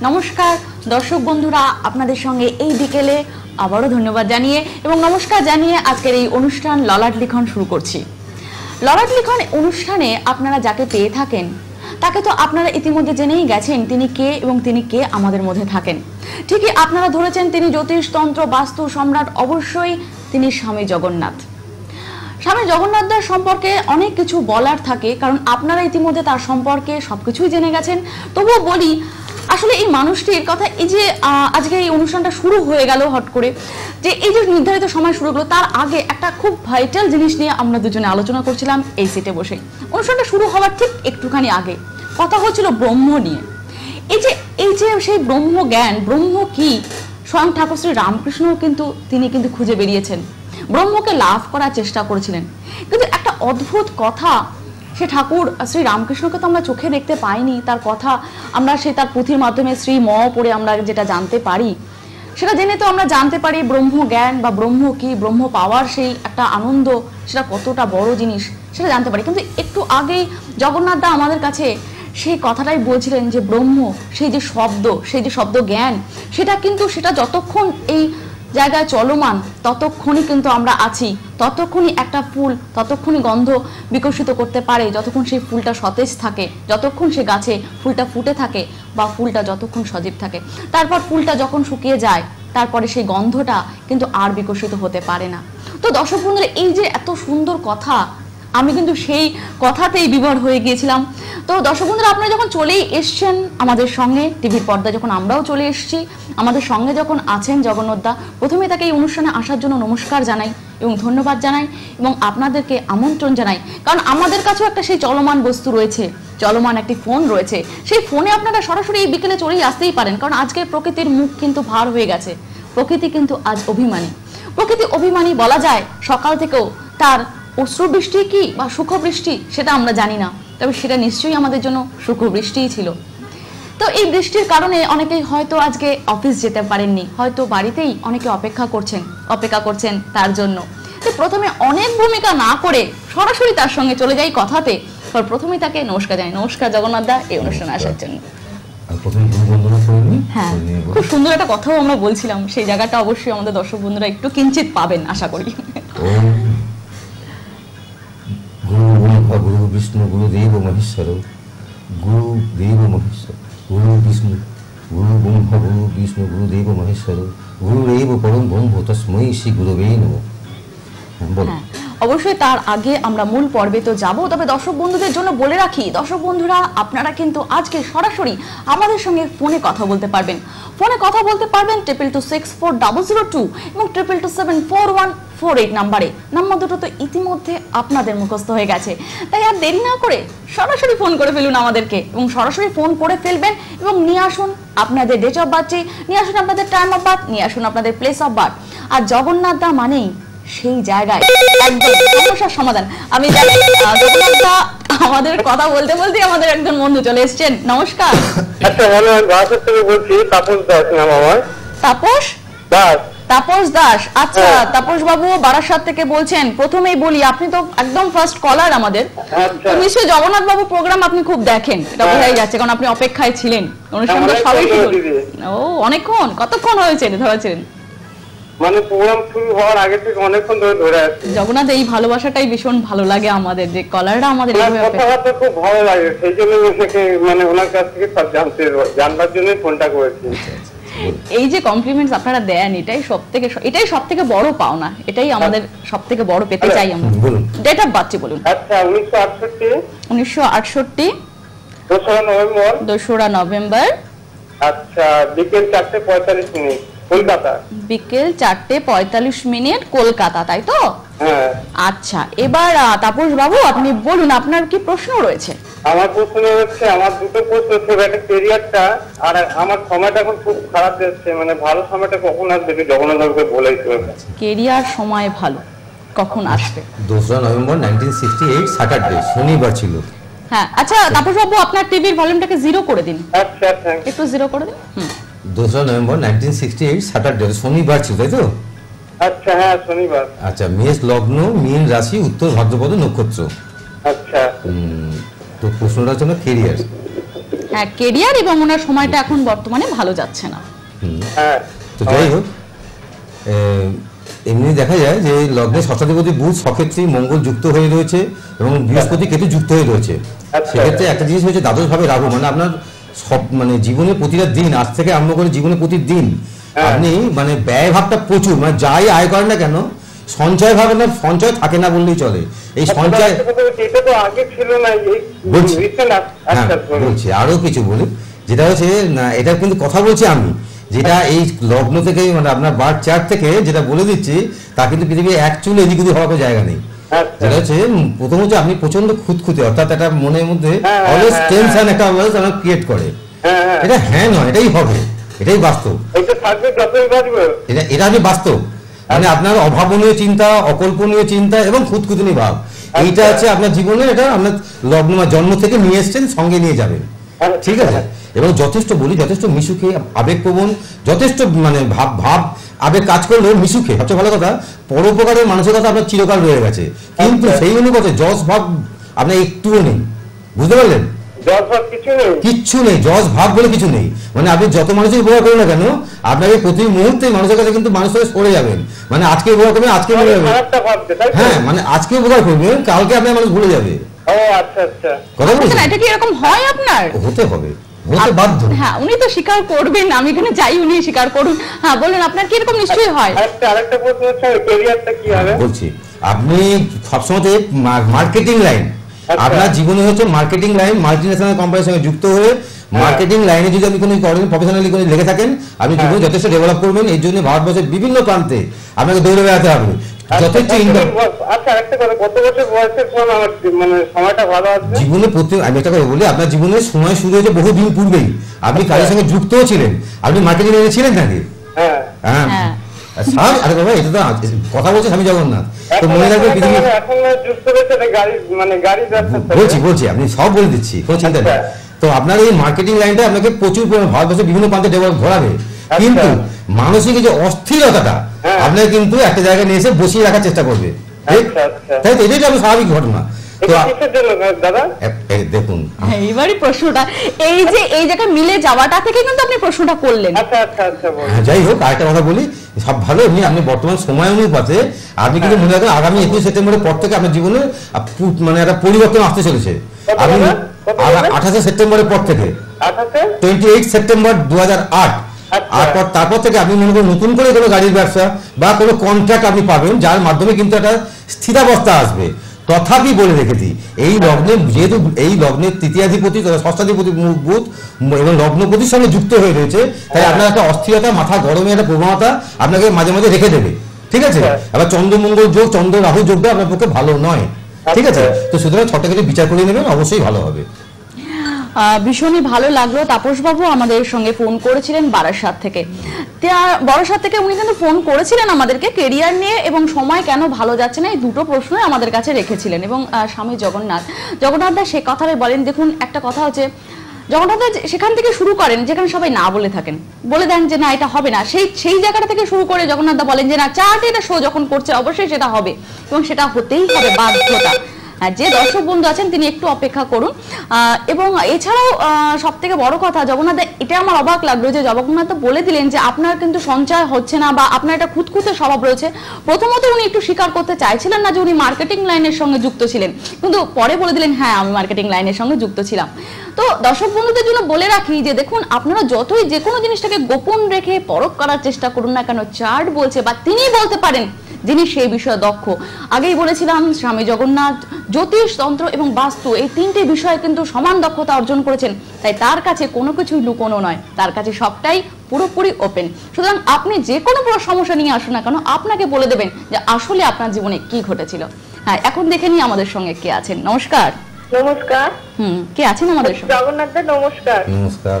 নমস্কার দর্শক বন্ধুরা, আপনাদের সঙ্গে এই বিকেলে আবারও ধন্যবাদ জানিয়ে এবং নমস্কার জানিয়ে আজকের এই অনুষ্ঠান ললাট লিখন শুরু করছি। ললাট লিখন অনুষ্ঠানে আপনারা যাকে পেয়ে থাকেন তাকে তো আপনারা ইতিমধ্যে জেনেই গেছেন তিনি কে এবং তিনি কে আমাদের মধ্যে থাকেন। ঠিকই আপনারা ধরেছেন তিনি জ্যোতিষতন্ত্র বাস্তু সম্রাট, অবশ্যই তিনি স্বামী জগন্নাথ। স্বামী জগন্নাথ দাস সম্পর্কে অনেক কিছু বলার থাকে, কারণ আপনারা ইতিমধ্যে তার সম্পর্কে সবকিছুই জেনে গেছেন। তবুও বলি, আসলে এই মানুষটির কথা, এই যে আজকে এই অনুষ্ঠানটা শুরু হয়ে গেল হট করে, যে এই যে নির্ধারিত সময় শুরু হলো, তার আগে একটা খুব ভাইটাল জিনিস নিয়ে আমরা দুজনে আলোচনা করছিলাম এই সিটে বসে। অনুষ্ঠানটা শুরু হওয়ার ঠিক একটুখানি আগে কথা হচ্ছিল ব্রহ্ম নিয়ে। এই যে সেই ব্রহ্ম জ্ঞান, ব্রহ্ম কি, স্বয়ং ঠাকুর শ্রী রামকৃষ্ণ তিনি কিন্তু খুঁজে বেরিয়েছেন, ব্রহ্মকে লাভ করার চেষ্টা করেছিলেন। কিন্তু একটা অদ্ভুত কথা, সে ঠাকুর শ্রী রামকৃষ্ণকে তো আমরা চোখে দেখতে পাইনি, তার কথা আমরা তার পুঁথির মাধ্যমে শ্রী ম পড়ে আমরা যেটা জানতে পারি, সেটা জেনে তো আমরা জানতে পারি ব্রহ্ম জ্ঞান বা ব্রহ্ম কি, ব্রহ্ম পাওয়ার সেই একটা আনন্দ, সেটা কতটা বড় জিনিস সেটা জানতে পারি। কিন্তু একটু আগেই জগন্নাথ দা আমাদের কাছে সেই কথাটাই বলছিলেন যে ব্রহ্ম, সেই যে শব্দ জ্ঞান, সেটা যতক্ষণ এই জায়গায় চলমান ততক্ষণই কিন্তু আমরা আছি, ততক্ষণই একটা ফুল ততক্ষণই গন্ধ বিকশিত করতে পারে যতক্ষণ সেই ফুলটা সতেজ থাকে, যতক্ষণ সে গাছে ফুলটা ফুটে থাকে বা ফুলটা যতক্ষণ সজীব থাকে। তারপর ফুলটা যখন শুকিয়ে যায় তারপরে সেই গন্ধটা কিন্তু আর বিকশিত হতে পারে না। তো দর্শক বন্ধুরা, এই যে এত সুন্দর কথা, আমি কিন্তু সেই কথাতেই বিভোর হয়ে গিয়েছিলাম। তো দর্শক বন্ধুরা, আপনারা যখন চলেই এসছেন আমাদের সঙ্গে, টিভির পর্দায় যখন আমরাও চলে এসেছি, আমাদের সঙ্গে যখন আছেন জগন্নাথ দা, প্রথমে তাকে এই অনুষ্ঠানে আসার জন্য নমস্কার জানাই এবং ধন্যবাদ জানাই এবং আপনাদেরকে আমন্ত্রণ জানাই, কারণ আমাদের কাছেও একটা সেই চলমান বস্তু রয়েছে, চলমান একটি ফোন রয়েছে। সেই ফোনে আপনারা সরাসরি এই বিকেলে চলেই আসতেই পারেন, কারণ আজকে প্রকৃতির মুখ কিন্তু ভার হয়ে গেছে। প্রকৃতি কিন্তু আজ অভিমানী, প্রকৃতি অভিমানী বলা যায়। সকাল থেকেও তার অশ্রুবৃষ্টি কি বা সুখবৃষ্টি সেটা আমরা জানি না, তবে সেটা নিশ্চয়ই আমাদের জন্য সুখবৃষ্টিই ছিল। তো এই বৃষ্টির কারণে অনেকেই হয়তো আজকে অফিস যেতে পারেননি, হয়তো বাড়িতেই অনেকে অপেক্ষা করছেন তার জন্য। তো প্রথমে অনেক ভূমিকা না করে সরাসরি তার সঙ্গে চলে যাই কথাতে। প্রথমেই তাকে নমস্কার জানাই। নমস্কার জগন্নাথ দা, এই অনুষ্ঠানে আসার জন্য। হ্যাঁ, খুব সুন্দর একটা কথাও আমরা বলছিলাম, সেই জায়গাটা অবশ্যই আমাদের দর্শক বন্ধুরা একটু কিঞ্চিত পাবেন আশা করি। গুরু বিষ্ণু গুরুদেব মহেশ্বর, গুরুদেব মহেশ্বর, গুরু বিষ্ণু গুরু ব্রহ্মা গুরু বিষ্ণু গুরুদেব মহেশ্বর, গুরুরেব পরম ব্রহ্ম তস্मै শ্রী গুরবে নমঃ। অবশ্যই তার আগে আমরা মূল পর্বে তো যাব, তবে দর্শক বন্ধুদের জন্য বলে রাখি, দর্শক বন্ধুরা আপনারা কিন্তু আজকে সরাসরি আমাদের সঙ্গে ফোনে কথা বলতে পারবেন। 22264002 এবং 22274148 নাম্বার দুটো তো ইতিমধ্যে আপনাদের মুখস্থ হয়ে গেছে, তাই আর দেরি না করে সরাসরি ফোন করে ফেলুন আমাদেরকে, এবং সরাসরি ফোন করে ফেলবেন এবং নিয়ে আসুন আপনাদের ডেট অফ বার্থ, নিয়ে আসুন আপনাদের টাইম অফ বার্থ, নিয়ে আসুন আপনাদের প্লেস অফ বার্থ। আর জগন্নাথ দা মানেই সেই জায়গায় একদম সমস্যার সমাধান। আমি জানি জগন্নাথ দা আমাদের কথা বলতে বলতে আমাদের একজন বন্ধু চলে এসেছেন। নমস্কার। আচ্ছা, আমি বারাসাত থেকে বলছি, তাপস দাস নাম আমার। তাপস দাস, আচ্ছা তাপস বাবু বারাসাত থেকে বলছেন। প্রথমেই বলি, আপনি তো একদম ফার্স্ট কলার আমাদের। নিশ্চয়ই জগন্নাথ বাবু প্রোগ্রাম আপনি খুব দেখেন, এটা বোঝাই যাচ্ছে, কারণ আপনি অপেক্ষায় ছিলেন অনুষ্ঠানটা সবাই। ও অনেকক্ষণ, কতক্ষণ হয়েছে ধরেছেন? মানে প্রোগ্রাম শুরু হওয়ার আগে থেকে অনেকক্ষণ ধরে আছি। জগন্নাথ, এই ভালোবাসাটাই ভীষণ ভালো লাগে আমাদের, যে কলাররা আমাদের কথাবার্তা খুব ভালো লাগে, সেই জন্য মানে ওনার কাছ থেকে সব জানবার জন্য ফোনটা করেছি। এই যে কমপ্লিমেন্টস আপনারা দেন, এটাই সব থেকে বড় পাওনা, এটাই আমাদের সব থেকে বড় পেতে চাই আমরা। ডেট অফ বার্থ বলুন। আচ্ছা, 1968 2রা নভেম্বর। আচ্ছা, বিকেল 4:45 কলকাতা। বিকেল 4:45 কলকাতা, তাই তো? হ্যাঁ। আচ্ছা, এবার তাপস বাবু আপনি বলুন, আপনার কি প্রশ্ন রয়েছে? আমার প্রশ্ন হচ্ছে, আমার দুটো প্রশ্ন হচ্ছে, একটা ক্যারিয়ারটা, আর আমার সময়টা এখন খুব খারাপ যাচ্ছে, মানে ভালো সময়টা কখন আসবে জগন্নাথ বাবুকে বলেছিল। ক্যারিয়ার সময় ভালো কখন আসবে? 2রা নভেম্বর 1968 স্যাটারডে, শনিবার ছিল। হ্যাঁ, আচ্ছা তাপস বাবু আপনার টিভির ভলিউমটাকে 0 করে দিন। আচ্ছা, একটু 0 করে দিন। 2রা নভেম্বর 1968 স্যাটারডে, শনিবার ছিল, তাই তো? আচ্ছা, হ্যাঁ শনিবার। আচ্ছা, মেষ লগ্ন, মীন রাশি, উত্তর ভাদ্রপদ নক্ষত্র। আচ্ছা, তো প্রশ্নটা হচ্ছে ক্যারিয়ার। হ্যাঁ, কেরিয়ার এবং ওনার সময়টা এখন বর্তমানে ভালো যাচ্ছে না। হ্যাঁ তো যাই হোক, এমনি দেখা যায় যে লগ্নে ষষ্ঠাধিপতি বুধ সক্ষেত্রী মঙ্গল যুক্ত হয়ে রয়েছে এবং বৃহস্পতি কেতু যুক্ত হয়ে রয়েছে। আচ্ছা। সেক্ষেত্রে একটা জিনিস হচ্ছে দ্বাদশ ভাবে রাহু, মানে আপনার সব মানে জীবনের প্রতিটা দিন, আজ থেকে আরম্ভ করে জীবনের প্রতিদিন হ্যাঁ। আপনি মানে ব্যয় ভাবটা প্রচুর, মানে যাই আয় করেন না কেন সঞ্চয় ভাবে না, সঞ্চয় থাকে না বললেই চলে। এই সঞ্চয় এটা তো আগে ছিল না, এই বলছি। recent হ্যাঁ বলছি, আরো কিছু বলি, যেটা হচ্ছে না, এটা কিন্তু কথা বলছি আমি, যেটা এই লগ্ন থেকে মানে আপনার বার্থ চার্ট থেকে যেটা বলে দিচ্ছি, তা কিন্তু পৃথিবীর এক চুল এদিক ওদিক হওয়ার কোনো জায়গা নেই। আচ্ছা। যেটা হচ্ছে প্রথম হচ্ছে আপনি প্রচন্ড খুঁতখুঁতে, অর্থাৎ একটা মনের মধ্যে হ্যাঁ, অলওয়েজ হ্যাঁ, টেনশন একটা অলওয়েজ ক্রিয়েট করে। হ্যাঁ হ্যাঁ এটা হ্যাঁ নয়, এটাই হবে, এটাই বাস্তব, এটা থাকবে যতই বাঁচবে। এটা আমি বাস্তব। মানে আপনার অভাবনীয় চিন্তা, অকল্পনীয় চিন্তা এবং খুঁতখুঁতনি ভাব, এইটা আছে আপনার জীবনে, এটা আপনার লগ্ন বা জন্ম থেকে নিয়ে এসছেন, সঙ্গে নিয়ে যাবেন। ঠিক আছে, এবং যথেষ্ট বলি, যথেষ্ট মিশুকে, আবেগপ্রবণ, যথেষ্ট মানে ভাব আবেগ কাজ করলেও মিশুকে, সবচেয়ে ভালো কথা পরোপকারের মানসিকতা আপনার চিরকাল রয়ে গেছে, কিন্তু সেই অনুপাতে যশ ভাব আপনার একটুও নেই, বুঝতে পারলেন? কিচ্ছু নেই, যশ ভাব বলে কিছু নেই। মানে আপনি যত মানুষের উপকার করেন না কেন, আপনাকে প্রতি মুহূর্তে মানুষের কাছে কিন্তু মানুষ থেকে সরে যাবেন। মানে আজকে উপকার করবেন, আজকে ভুলে যাবেন। হ্যাঁ, মানে আজকে উপকার করবেন, কালকে আপনার মানুষ ভুলে যাবে। কথা বলছেন, এটা কি এরকম হয় আপনার? হতে হবে, হতে বাধ্য। হ্যাঁ, উনি তো স্বীকার করবেন, আমি এখানে চাই উনি স্বীকার করুন। হ্যাঁ বলুন, আপনার কি এরকম নিশ্চয়ই হয়? আরেকটা প্রশ্ন হচ্ছে ক্যারিয়ারটা কি হবে? বলছি, আপনি সবসময় মার্কেটিং লাইন, আপনার জীবনে হচ্ছে মার্কেটিং লাইন, মাল্টিন্যাশনাল কোম্পানির সঙ্গে যুক্ত হয়ে মার্কেটিং লাইনে যদি আপনি কোনো করেন, প্রফেশনালি কোনো লেগে থাকেন, আপনি জীবনে যথেষ্ট ডেভেলপ করবেন। এই জন্য ভারতবর্ষের বিভিন্ন প্রান্তে আপনাকে দৌড়ে বেড়াতে হবে, যথেষ্ট ইনকাম। আচ্ছা, একটা কথা, কত বছর বয়সের পর আমার মানে সময়টা ভালো আসবে? জীবনে প্রতি, আমি একটা কথা বলি, আপনার জীবনের সময় শুরু হয়েছে বহুদিন পূর্বেই, আপনি কাজের সঙ্গে যুক্তও ছিলেন, আপনি মার্কেটিং লাইনে ছিলেন নাকি? হ্যাঁ হ্যাঁ, আরে বাবা, এটা তো কথা বলছে স্বামী জগন্নাথ, তো মনে রাখবে পৃথিবী। এখন যুক্ত রয়েছে গাড়ি, মানে গাড়ি ব্যবসা। বলছি আপনি সব বলে দিচ্ছি, কোনো চিন্তা নেই। তো আপনার এই মার্কেটিং লাইনটা আপনাকে প্রচুর ভারতবর্ষের বিভিন্ন প্রান্তে ডেভেলপ ঘোরাবে, কিন্তু মানসিক যে অস্থিরতাটা আপনাকে কিন্তু একটা জায়গায় নিয়ে এসে বসিয়ে রাখার চেষ্টা করবে। তাই তো, এটাই তো আমি স্বাভাবিক ঘটনা। দেখুন, এইবারই প্রশ্নটা, এই যে এই জায়গায় মিলে যাওয়াটা থেকে কিন্তু আপনি প্রশ্নটা করলেন। যাই হোক, আরেকটা কথা বলি, সব ভালো, এমনি আপনি বর্তমান সময় অনুপাতে আপনি কিন্তু মনে রাখবেন, আগামী 21 সেপ্টেম্বরের পর থেকে আপনার জীবনে মানে একটা পরিবর্তন আসতে চলেছে। আপনি 28 সেপ্টেম্বরের পর থেকে, 28 সেপ্টেম্বর 2008, আর তারপর থেকে আপনি মনে করেন নতুন করে কোনো গাড়ির ব্যবসা বা কোনো কন্ট্রাক্ট আপনি পাবেন, যার মাধ্যমে কিন্তু একটা স্থিরাবস্থা আসবে। তথাপি বলে রেখেছি, এই লগ্নে যেহেতু এই লগ্নের তৃতীয়াধিপতি তথা ষষ্ঠাধিপতি বুধ এবং লগ্নপতির সঙ্গে যুক্ত হয়ে রয়েছে, তাই আপনার একটা অস্থিরতা, মাথা গরমে একটা প্রবণতা আপনাকে মাঝে মাঝে রেখে দেবে। ঠিক আছে, আবার চন্দ্রমঙ্গল যোগ, চন্দ্র রাহু যোগটা আপনার পক্ষে ভালো নয়। ঠিক আছে, তো সুতরাং ছটা কিছু বিচার করে নেবেন, অবশ্যই ভালো হবে। ভীষণই ভালো লাগলো। তাপসবাবু আমাদের সঙ্গে ফোন করেছিলেন বারাসাত থেকে, বারাসাত থেকে উনি কিন্তু ফোন করেছিলেন আমাদেরকে কেরিয়ার নিয়ে এবং সময় কেন ভালো যাচ্ছে না, এই দুটো প্রশ্নই আমাদের কাছে রেখেছিলেন। এবং স্বামী জগন্নাথ দা সে কথাটাই বলেন। দেখুন, একটা কথা হচ্ছে, জগন্নাথ দা সেখান থেকে শুরু করেন যেখানে সবাই না বলে থাকেন, বলে দেন যে না এটা হবে না, সেই জায়গাটা থেকে শুরু করে জগন্নাথ দা বলেন যে না, চার্টে এটা শো যখন করছে অবশ্যই সেটা হবে এবং সেটা হতেই হবে, বাধ্যতা। যে দর্শক বন্ধু আছেন তিনি একটু অপেক্ষা করুন। এবং এছাড়াও সব থেকে বড় কথা, জগন্নাথ, এটা আমার অবাক লাগলো যে জগন্নাথ বলে দিলেন যে আপনার কিন্তু সঞ্চয় হচ্ছে না বা আপনার একটা খুঁতখুঁতে স্বভাব রয়েছে। প্রথমত উনি একটু স্বীকার করতে চাইছিলেন না যে উনি মার্কেটিং লাইনের সঙ্গে যুক্ত ছিলেন, কিন্তু পরে বলে দিলেন হ্যাঁ আমি মার্কেটিং লাইনের সঙ্গে যুক্ত ছিলাম। তো দর্শক বন্ধুদের জন্য বলে রাখি যে দেখুন, আপনারা যতই যে কোনো জিনিসটাকে গোপন রেখে পরখ করার চেষ্টা করুন না কেন, চার্ট বলছে বা তিনি বলতে পারেন যিনি সেই বিষয়ে দক্ষ। আগেই বলেছিলাম স্বামী জগন্নাথ জ্যোতিষ, তন্ত্র এবং বাস্তু এই তিনটে বিষয়ে কিন্তু সমান দক্ষতা অর্জন করেছেন, তাই তার কাছে কোনো কিছুই লুকোনো নয়, তার কাছে সবটাই পুরোপুরি ওপেন। সুতরাং আপনি যে কোনো সমস্যা নিয়ে আসুন না কেন, আপনাকে বলে দেবেন যে আসলে আপনার জীবনে কি ঘটেছিল। হ্যাঁ, এখন দেখে নিই আমাদের সঙ্গে কে আছেন। নমস্কার। নমস্কার। কে আছেন আমাদের সঙ্গে? জগন্নাথ দা, নমস্কার। নমস্কার।